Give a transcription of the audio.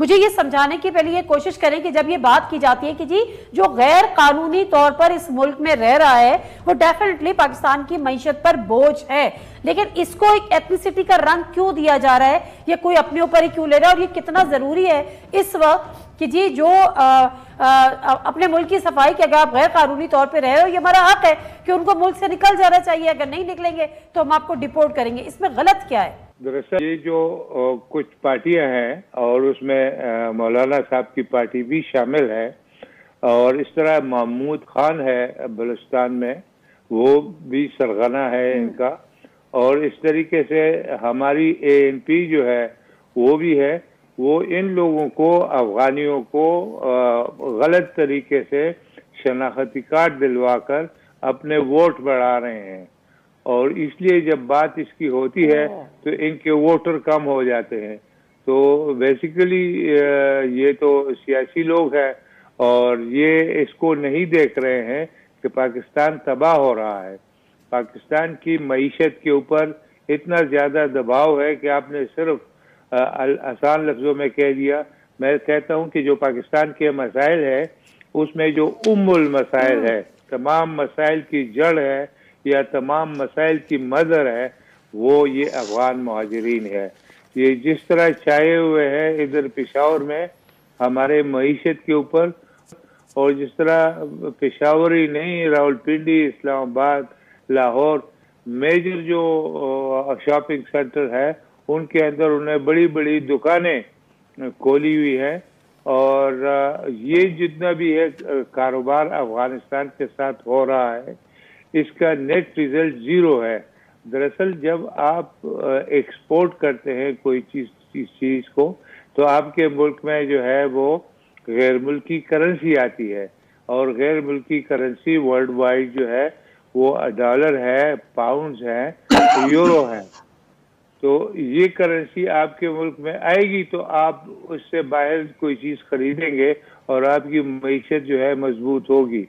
मुझे ये समझाने की पहले ये कोशिश करें कि जब ये बात की जाती है कि जी जो गैर कानूनी तौर पर इस मुल्क में रह रहा है वो डेफिनेटली पाकिस्तान की मईशत पर बोझ है, लेकिन इसको एक एथनिसिटी का रंग क्यों दिया जा रहा है, ये कोई अपने ऊपर ही क्यों ले रहा है, और ये कितना जरूरी है इस वक्त कि जी जो अपने मुल्क की सफाई के, अगर आप गैर कानूनी तौर पर रह रहे हो, ये हमारा हक है कि उनको मुल्क से निकल जाना चाहिए, अगर नहीं निकलेंगे तो हम आपको डिपोर्ट करेंगे। इसमें गलत क्या है? दरअसल ये जो कुछ पार्टियां हैं और उसमें मौलाना साहब की पार्टी भी शामिल है, और इस तरह महमूद खान है बलूचिस्तान में, वो भी सरगना है इनका, और इस तरीके से हमारी ANP जो है वो भी है। वो इन लोगों को, अफगानियों को गलत तरीके से शनाख्ती कार्ड दिलवाकर अपने वोट बढ़ा रहे हैं, और इसलिए जब बात इसकी होती है तो इनके वोटर कम हो जाते हैं। तो बेसिकली ये तो सियासी लोग हैं और ये इसको नहीं देख रहे हैं कि पाकिस्तान तबाह हो रहा है। पाकिस्तान की मईशत के ऊपर इतना ज़्यादा दबाव है कि आपने सिर्फ आसान लफ्ज़ों में कह दिया। मैं कहता हूं कि जो पाकिस्तान के मसाइल है उसमें जो उम्मुल मसाइल है, तमाम मसाइल की जड़ है या तमाम मसाइल की मदर है, वो ये अफगान मुहाजिरीन है। ये जिस तरह छाए हुए हैं इधर पेशावर में हमारे मईशत के ऊपर, और जिस तरह पेशावर ही नहीं, रावलपिंडी, इस्लामाबाद, लाहौर मेजर जो शॉपिंग सेंटर है उनके अंदर उन्हें बड़ी बड़ी दुकानें खोली हुई है, और ये जितना भी है कारोबार अफगानिस्तान के साथ हो रहा है इसका नेट रिजल्ट जीरो है। दरअसल जब आप एक्सपोर्ट करते हैं कोई चीज को तो आपके मुल्क में जो है वो गैर मुल्की करेंसी आती है, और गैर मुल्की करेंसी वर्ल्ड वाइड जो है वो डॉलर है, पाउंड्स है, यूरो है। तो ये करेंसी आपके मुल्क में आएगी तो आप उससे बाहर कोई चीज़ खरीदेंगे और आपकी मईशत जो है मजबूत होगी।